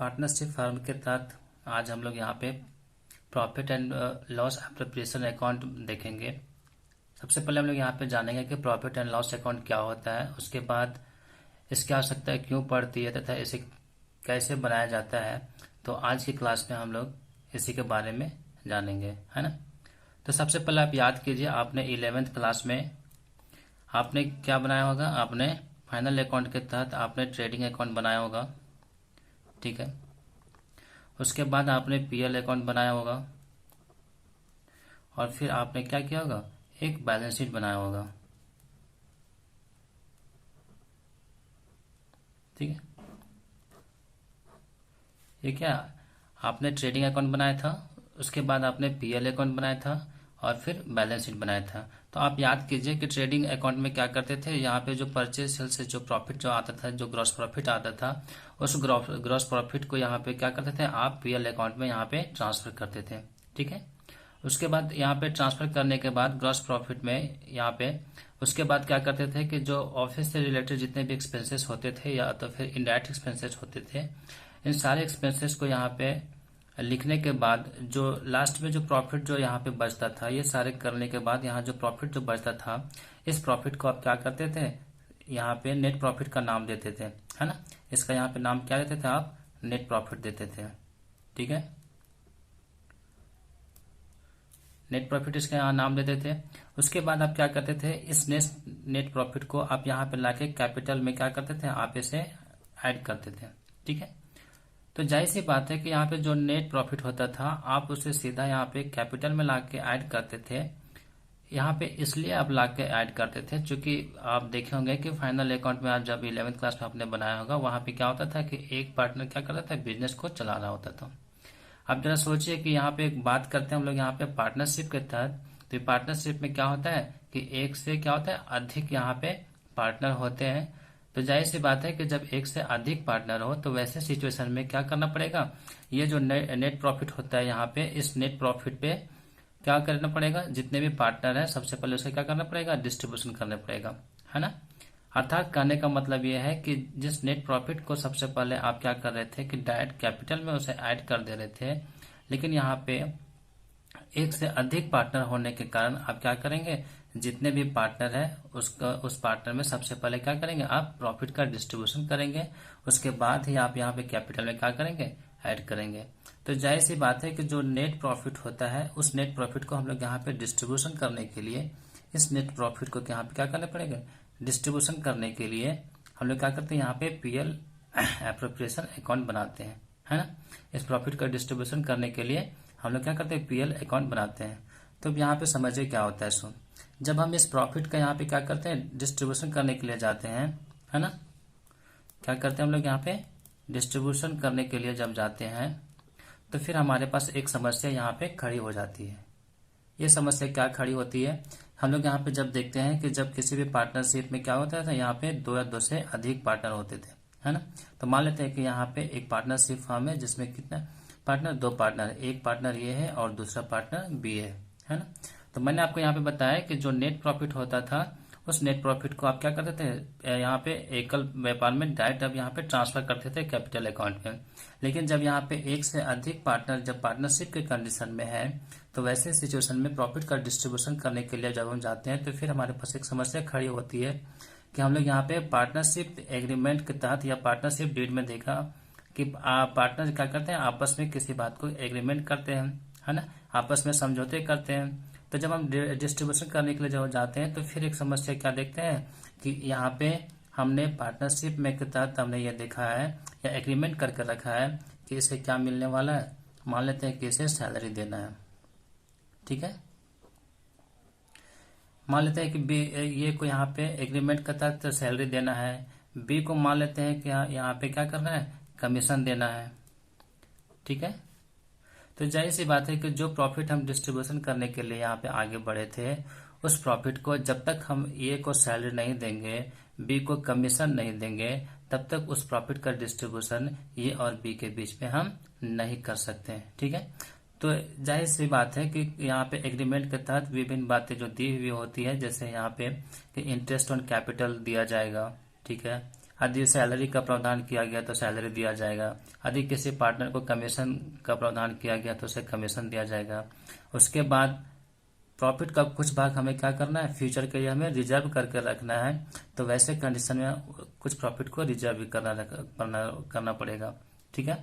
Partnership firm के तहत आज हम लोग यहाँ पे profit and loss appropriation account देखेंगे। सबसे पहले हम लोग यहाँ पे जानेंगे कि प्रॉफिट एंड लॉस अकाउंट क्या होता है, उसके बाद इसकी आवश्यकता क्यों पड़ती है तथा इसे कैसे बनाया जाता है। तो आज की क्लास में हम लोग इसी के बारे में जानेंगे, है ना। तो सबसे पहले आप याद कीजिए, आपने 11th क्लास में आपने क्या बनाया होगा, आपने फाइनल अकाउंट के तहत आपने ट्रेडिंग अकाउंट बनाया होगा, ठीक है। उसके बाद आपने पीएल अकाउंट बनाया होगा और फिर आपने क्या किया होगा, एक बैलेंस शीट बनाया होगा, ठीक है। ये क्या, आपने ट्रेडिंग अकाउंट बनाया था, उसके बाद आपने पीएल अकाउंट बनाया था और फिर बैलेंस शीट बनाया था। तो आप याद कीजिए कि ट्रेडिंग अकाउंट में क्या करते थे, यहाँ पे जो परचेज सेल से जो प्रॉफिट जो आता था, जो ग्रॉस प्रॉफिट आता था, उस ग्रॉस प्रॉफिट को यहाँ पे क्या करते थे, आप पीएल अकाउंट में यहाँ पे ट्रांसफर करते थे, ठीक है। उसके बाद यहाँ पे ट्रांसफर करने के बाद ग्रॉस प्रॉफिट में यहाँ पे उसके बाद क्या करते थे कि जो ऑफिस से रिलेटेड जितने भी एक्सपेंसेस होते थे या तो फिर इनडायरेक्ट एक्सपेंसेस होते थे, इन सारे एक्सपेंसेस को यहाँ पे लिखने के बाद जो लास्ट में जो प्रॉफिट जो यहाँ पे बचता था, ये सारे करने के बाद यहाँ जो प्रॉफिट जो बचता था, इस प्रॉफिट को आप क्या करते थे, यहाँ पे नेट प्रॉफिट का नाम देते थे, है ना। इसका यहाँ पे नाम क्या देते थे आप, नेट प्रॉफिट देते थे, ठीक है। नेट प्रॉफिट इसका यहाँ नाम देते थे। उसके बाद आप क्या करते थे, इस नेट प्रॉफिट को आप यहाँ पे लाके कैपिटल में क्या करते थे, आप इसे ऐड करते थे, ठीक है। तो जाहिर सी बात है कि यहाँ पे जो नेट प्रॉफिट होता था, आप उसे सीधा यहाँ पे कैपिटल में लाके ऐड करते थे। यहाँ पे इसलिए आप लाके ऐड करते थे क्योंकि आप देखे होंगे कि फाइनल अकाउंट में आप जब 11th क्लास में आपने बनाया होगा, वहां पे क्या होता था कि एक पार्टनर क्या करता था, बिजनेस को चला रहा होता था। अब जरा सोचिए कि यहाँ पे एक बात करते हैं हम लोग यहाँ पे पार्टनरशिप के तहत। तो पार्टनरशिप में क्या होता है कि एक से क्या होता है, अधिक यहाँ पे पार्टनर होते हैं। तो जाहिर सी बात है कि जब एक से अधिक पार्टनर हो तो वैसे सिचुएशन में क्या करना पड़ेगा, ये जो नेट प्रॉफिट होता है यहाँ पे, इस नेट प्रॉफिट पे क्या करना पड़ेगा, जितने भी पार्टनर है सबसे पहले उसे क्या करना पड़ेगा, डिस्ट्रीब्यूशन करना पड़ेगा, है ना। अर्थात कहने का मतलब यह है कि जिस नेट प्रॉफिट को सबसे पहले आप क्या कर रहे थे कि डायरेक्ट कैपिटल में उसे ऐड कर दे रहे थे, लेकिन यहाँ पे एक से अधिक पार्टनर होने के कारण आप क्या करेंगे, जितने भी पार्टनर है उस पार्टनर में सबसे पहले क्या करेंगे, आप प्रॉफिट का डिस्ट्रीब्यूशन करेंगे। उसके बाद ही आप यहाँ पे कैपिटल में क्या करेंगे, ऐड करेंगे। तो जाहिर सी बात है कि जो नेट प्रॉफिट होता है, उस नेट प्रॉफिट को हम लोग यहाँ पे डिस्ट्रीब्यूशन करने के लिए, इस नेट प्रॉफिट को यहाँ पे क्या करना पड़ेगा, डिस्ट्रीब्यूशन करने के लिए हम लोग क्या करते हैं, यहाँ पे पीएल एप्रोप्रिएशन अकाउंट बनाते हैं, है ना। इस प्रॉफिट का डिस्ट्रीब्यूशन करने के लिए हम लोग क्या करते हैं, पीएल अकाउंट बनाते हैं। तो यहाँ पे समझिए क्या होता है। सुन, जब हम इस प्रॉफिट का यहाँ पे क्या करते हैं, डिस्ट्रीब्यूशन करने के लिए जाते हैं, है ना, क्या करते हैं हम लोग यहाँ पे डिस्ट्रीब्यूशन करने के लिए जब जाते हैं, तो फिर हमारे पास एक समस्या यहाँ पे खड़ी हो जाती है। ये समस्या क्या खड़ी होती है, हम लोग यहाँ पे जब देखते हैं कि जब किसी भी पार्टनरशिप में क्या होता था, यहाँ पे दो या दो से अधिक पार्टनर होते थे, है ना। तो मान लेते हैं कि यहाँ पे एक पार्टनरशिप फर्म है जिसमें कितना पार्टनर, दो पार्टनर, एक पार्टनर ये है और दूसरा पार्टनर बी है ना। तो मैंने आपको यहाँ पे बताया कि जो नेट प्रॉफिट होता था, उस नेट प्रॉफिट को आप क्या करते थे, यहाँ पे एकल व्यापार में डायरेक्ट अब यहाँ पे ट्रांसफर करते थे कैपिटल अकाउंट में। लेकिन जब यहाँ पे एक से अधिक पार्टनर जब पार्टनरशिप के कंडीशन में है, तो वैसे सिचुएशन में प्रॉफिट का डिस्ट्रीब्यूशन करने के लिए जब हम जाते हैं, तो फिर हमारे पास एक समस्या खड़ी होती है कि हम लोग यहाँ पे पार्टनरशिप एग्रीमेंट के तहत या पार्टनरशिप डीड में देखा कि पार्टनर क्या करते हैं, आपस में किसी बात को एग्रीमेंट करते हैं, है ना, आपस में समझौते करते हैं। तो जब हम डिस्ट्रीब्यूशन करने के लिए जब जाते हैं, तो फिर एक समस्या क्या देखते हैं कि यहाँ पे हमने पार्टनरशिप में के तहत हमने ये देखा है या एग्रीमेंट करके रखा है कि इसे क्या मिलने वाला है, मान लेते हैं कि इसे सैलरी देना है, ठीक है। मान लेते हैं कि बी, ये को यहाँ पे एग्रीमेंट के तहत सैलरी देना है, बी को मान लेते हैं कि यहाँ पे क्या करना है, कमीशन देना है, ठीक है। तो जाहिर सी बात है कि जो प्रॉफिट हम डिस्ट्रीब्यूशन करने के लिए यहाँ पे आगे बढ़े थे, उस प्रॉफिट को जब तक हम ए को सैलरी नहीं देंगे, बी को कमीशन नहीं देंगे, तब तक उस प्रॉफिट का डिस्ट्रीब्यूशन ए और बी के बीच में हम नहीं कर सकते, ठीक है। तो जाहिर सी बात है कि यहाँ पे एग्रीमेंट के तहत विभिन्न बातें जो दी हुई होती है, जैसे यहाँ पे कि इंटरेस्ट ऑन कैपिटल दिया जाएगा, ठीक है। यदि सैलरी का प्रावधान किया गया तो सैलरी दिया जाएगा। यदि किसी पार्टनर को कमीशन का प्रावधान किया गया तो उसे कमीशन दिया जाएगा। उसके बाद प्रॉफिट का कुछ भाग हमें क्या करना है, फ्यूचर के लिए हमें रिजर्व करके रखना है। तो वैसे कंडीशन में कुछ प्रॉफिट को रिजर्व भी करना पड़ेगा। ठीक है।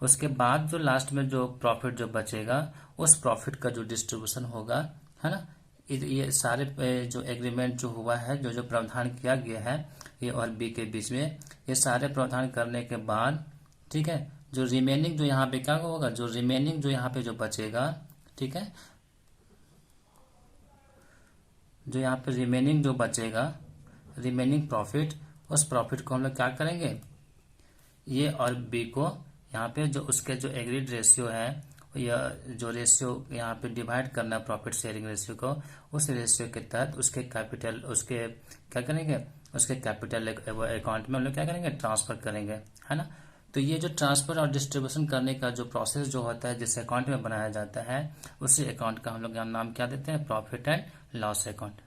उसके बाद जो लास्ट में जो प्रॉफिट जो बचेगा, उस प्रॉफिट का जो डिस्ट्रीब्यूशन होगा, है ना, ये सारे जो एग्रीमेंट जो हुआ है, जो जो प्रावधान किया गया है ए और बी के बीच में, ये सारे प्रावधान करने के बाद, ठीक है, जो रिमेनिंग जो यहाँ पे क्या होगा, जो रिमेनिंग जो यहाँ पे जो बचेगा, ठीक है, जो यहाँ पे रिमेनिंग जो बचेगा, रिमेनिंग प्रॉफिट, उस प्रॉफिट को हम लोग क्या करेंगे, ए और बी को यहाँ पे जो उसके जो एग्रीड रेशियो है, या जो रेशियो यहाँ पे डिवाइड करना प्रॉफिट शेयरिंग रेशियो को, उस रेशियो के तहत उसके कैपिटल, उसके क्या करेंगे, उसके कैपिटल अकाउंट में हम लोग क्या करेंगे, ट्रांसफर करेंगे, है ना। तो ये जो ट्रांसफर और डिस्ट्रीब्यूशन करने का जो प्रोसेस जो होता है, जिस अकाउंट में बनाया जाता है, उसी अकाउंट का हम लोग यहाँ नाम क्या देते हैं, प्रॉफिट एंड लॉस अकाउंट।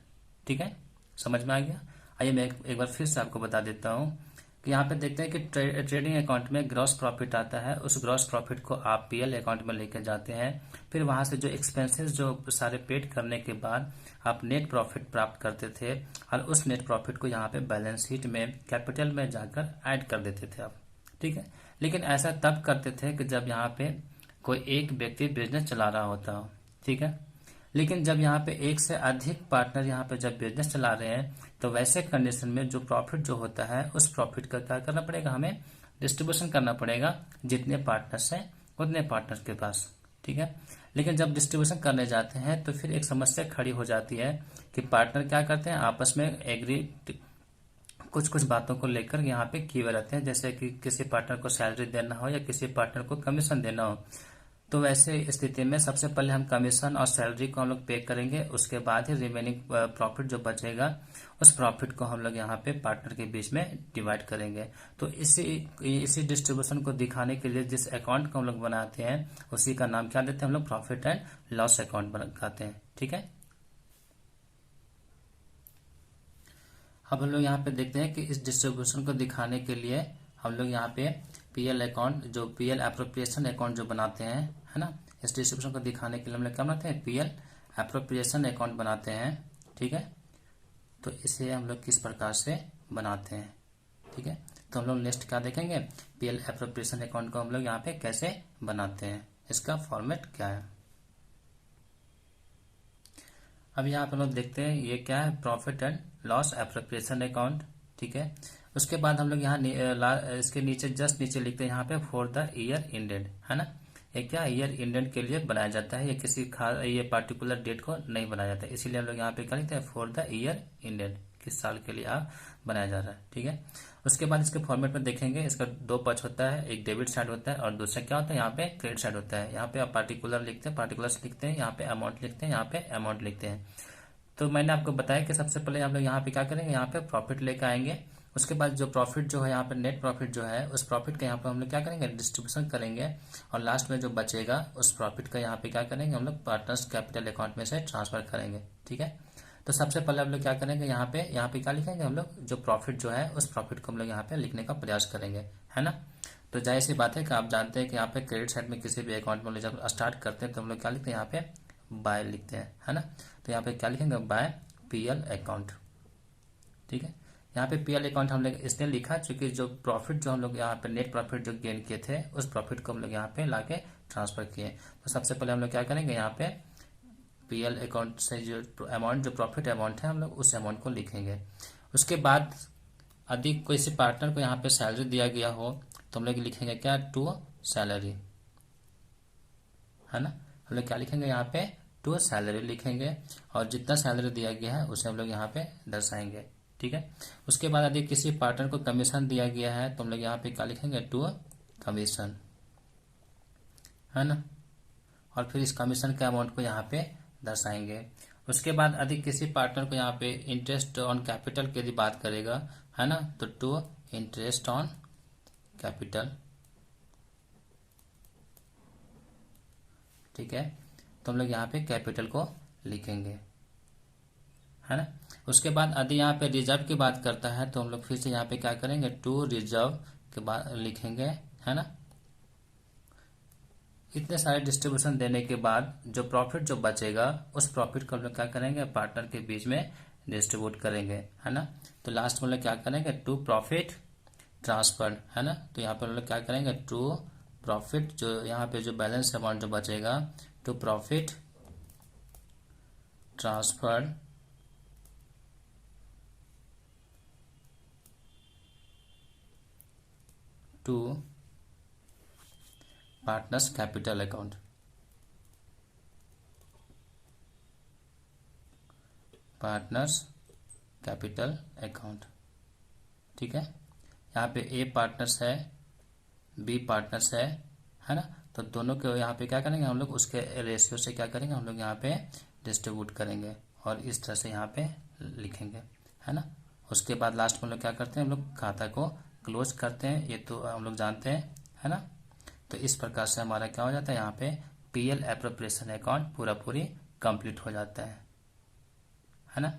ठीक है, समझ में आ गया। आइए मैं एक बार फिर से आपको बता देता हूँ कि यहाँ पे देखते हैं कि ट्रेडिंग अकाउंट में ग्रॉस प्रॉफिट आता है। उस ग्रॉस प्रॉफिट को आप पीएल अकाउंट में लेकर जाते हैं। फिर वहां से जो एक्सपेंसेस जो सारे पेड करने के बाद आप नेट प्रॉफिट प्राप्त करते थे, और उस नेट प्रॉफिट को यहाँ पे बैलेंस शीट में कैपिटल में जाकर ऐड कर देते थे आप। ठीक है, लेकिन ऐसा तब करते थे कि जब यहाँ पे कोई एक व्यक्ति बिजनेस चला रहा होता हो। ठीक है, लेकिन जब यहाँ पे एक से अधिक पार्टनर यहाँ पे जब बिजनेस चला रहे हैं, तो वैसे कंडीशन में जो प्रॉफिट जो होता है, उस प्रॉफिट का क्या करना पड़ेगा, हमें डिस्ट्रीब्यूशन करना पड़ेगा जितने पार्टनर्स हैं उतने पार्टनर्स के पास। ठीक है, लेकिन जब डिस्ट्रीब्यूशन करने जाते हैं तो फिर एक समस्या खड़ी हो जाती है कि पार्टनर क्या करते हैं, आपस में एग्री कुछ कुछ बातों को लेकर यहाँ पे किए रहते हैं, जैसे कि किसी पार्टनर को सैलरी देना हो या किसी पार्टनर को कमीशन देना हो। तो वैसे स्थिति में सबसे पहले हम कमीशन और सैलरी को हम लोग पे करेंगे, उसके बाद ही रिमेनिंग प्रॉफिट जो बचेगा, उस प्रॉफिट को हम लोग यहाँ पे पार्टनर के बीच में डिवाइड करेंगे। तो इसी डिस्ट्रीब्यूशन को दिखाने के लिए जिस अकाउंट को हम लोग बनाते हैं, उसी का नाम क्या देते हैं हम लोग, प्रॉफिट एंड लॉस अकाउंट बनाते हैं। ठीक है, अब हम लोग यहाँ पे देखते हैं कि इस डिस्ट्रीब्यूशन को दिखाने के लिए हम लोग यहाँ पे पीएल अकाउंट, जो पीएल एप्रोप्रिएशन अकाउंट जो बनाते हैं, है ना, इस डिस्ट्रीब्यूशन को दिखाने के लिए हम लोग क्या बनाते हैं, पीएल एप्रोप्रिएशन अकाउंट बनाते हैं। ठीक है, तो इसे हम लोग किस प्रकार से बनाते हैं। ठीक है, तो हम लोग नेक्स्ट क्या देखेंगे, पीएल एप्रोप्रिएशन अकाउंट को हम लोग यहाँ पे कैसे बनाते हैं, इसका फॉर्मेट क्या है। अब यहाँ पे लोग देखते हैं ये क्या है, profit and loss appropriation account. ठीक है, उसके बाद हम लोग यहाँ इसके नीचे जस्ट नीचे लिखते हैं यहाँ पे फॉर द ईयर इंडेड, है ना। ये क्या ईयर इंडेड के लिए बनाया जाता है, ये किसी खास ये पार्टिकुलर डेट को नहीं बनाया जाता है, इसीलिए हम लोग यहाँ पे क्या लिखते हैं, फॉर द ईयर इंडेड, किस साल के लिए आप बनाया जा रहा है। ठीक है, उसके बाद इसके फॉर्मेट में देखेंगे, इसका दो पक्ष होता है, एक डेबिट साइड होता है और दूसरा क्या होता है, यहाँ पे क्रेडिट साइड होता है। यहाँ पे आप पार्टिकुलर लिखते हैं, पार्टिकुलर्स लिखते हैं, यहाँ पे अमाउंट लिखते हैं, यहाँ पे अमाउंट लिखते हैं। तो मैंने आपको बताया कि सबसे पहले हम लोग यहाँ पे क्या करेंगे, यहाँ पे प्रॉफिट लेकर आएंगे। उसके बाद जो प्रॉफिट जो है यहाँ पे नेट प्रॉफिट जो है, उस प्रॉफिट का यहाँ पे हम लोग क्या करेंगे, डिस्ट्रीब्यूशन करेंगे, और लास्ट में जो बचेगा उस प्रॉफिट का यहाँ पे क्या करेंगे, हम लोग पार्टनर्स कैपिटल अकाउंट में से ट्रांसफर करेंगे। ठीक है, तो सबसे पहले हम लोग क्या करेंगे, यहाँ पे क्या लिखेंगे, हम लोग जो प्रॉफिट जो है उस प्रॉफिट को हम लोग यहाँ पे लिखने का प्रयास करेंगे, है ना। तो जाहिर सी बात है कि आप जानते हैं कि यहाँ पे क्रेडिट साइड में किसी भी अकाउंट में जब स्टार्ट करते हैं तो हम लोग क्या लिखते हैं, यहाँ पे बाय लिखते हैं, है ना। तो यहाँ पे क्या लिखेंगे, बाय पीएल अकाउंट। ठीक है, यहाँ पे पीएल अकाउंट हम लोग इसलिए लिखा क्योंकि जो प्रॉफिट जो हम लोग यहाँ पे नेट प्रॉफिट जो गेन किए थे, उस प्रॉफिट को हम लोग यहाँ पे लाके ट्रांसफर किए। तो सबसे पहले हम लोग क्या करेंगे, यहाँ पे पीएल अकाउंट से जो अमाउंट, जो प्रॉफिट अमाउंट है, हम लोग उस अमाउंट को लिखेंगे। उसके बाद यदि किसी पार्टनर को यहाँ पे सैलरी दिया गया हो तो हम लोग लिखेंगे क्या, टू सैलरी, है ना। हम लोग क्या लिखेंगे, यहाँ पे टू सैलरी लिखेंगे, और जितना सैलरी दिया गया है उसे हम लोग यहाँ पे दर्शाएंगे। ठीक है, उसके बाद यदि किसी पार्टनर को कमीशन दिया गया है तो हम लोग यहाँ पे क्या लिखेंगे, टू कमीशन, है ना, और फिर इस कमीशन के अमाउंट को यहाँ पे दर्शाएंगे। उसके बाद यदि किसी पार्टनर को यहाँ पे इंटरेस्ट ऑन कैपिटल की यदि बात करेगा, है ना, तो टू इंटरेस्ट ऑन कैपिटल। ठीक है, तो हम लोग यहाँ पे कैपिटल को लिखेंगे, है ना। उसके बाद यदि यहाँ पे रिजर्व की बात करता है तो हम लोग फिर से यहाँ पे क्या करेंगे, टू रिजर्व के बाद लिखेंगे, है ना। इतने सारे डिस्ट्रीब्यूशन देने के बाद जो प्रॉफिट जो बचेगा उस प्रॉफिट को हम लोग क्या करेंगे, पार्टनर के बीच में डिस्ट्रीब्यूट करेंगे, है ना। तो लास्ट में हम लोग क्या करेंगे, टू प्रॉफिट ट्रांसफर, है ना। तो यहाँ पर हम लोग क्या करेंगे, टू प्रॉफिट, जो यहाँ पे जो बैलेंस अमाउंट जो बचेगा, to profit transfer to partners capital account, partners capital account, ठीक है। यहाँ पे ए पार्टनर्स है, बी पार्टनर्स है ना। तो दोनों को यहाँ पे क्या करेंगे हम लोग, उसके रेशियो से क्या करेंगे हम लोग यहाँ पे डिस्ट्रीब्यूट करेंगे और इस तरह से यहाँ पे लिखेंगे, है ना। उसके बाद लास्ट में हम लोग क्या करते हैं, हम लोग खाता को क्लोज करते हैं, ये तो हम लोग जानते हैं, है ना। तो इस प्रकार से हमारा क्या हो जाता है, यहाँ पे पीएल एप्रोप्रिएशन अकाउंट पूरी कंप्लीट हो जाता है ना।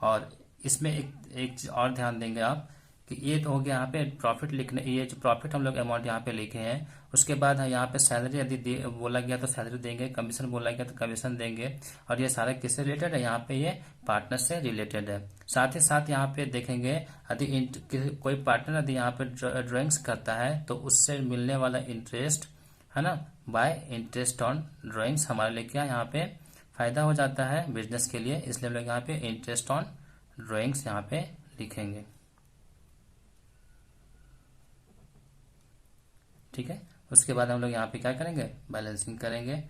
और इसमें एक चीज और ध्यान देंगे आप कि ये तो हो गया यहाँ पे प्रॉफिट लिखने, ये जो प्रॉफिट हम लोग अमाउंट यहाँ पे लिखे हैं, उसके बाद यहाँ पे सैलरी यदि बोला गया तो सैलरी देंगे, कमीशन बोला गया तो कमीशन देंगे। और ये सारा किससे रिलेटेड है, यहाँ पे ये पार्टनर से रिलेटेड है। साथ ही साथ यहाँ पे देखेंगे यदि कोई पार्टनर यदि यहाँ पे ड्राइंग्स करता है तो उससे मिलने वाला इंटरेस्ट, है ना, बाय इंटरेस्ट ऑन ड्राइंग्स हमारे लिए क्या यहाँ पे फायदा हो जाता है बिजनेस के लिए, इसलिए हम लोग यहाँ पे इंटरेस्ट ऑन ड्राइंग्स यहाँ पे लिखेंगे, ठीक है। उसके बाद हम लोग यहाँ पे क्या करेंगे, बैलेंसिंग करेंगे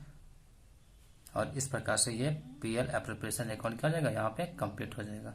और इस प्रकार से ये पीएल एप्रोप्रिएशन अकाउंट क्या हो जाएगा, यहाँ पे कंप्लीट हो जाएगा।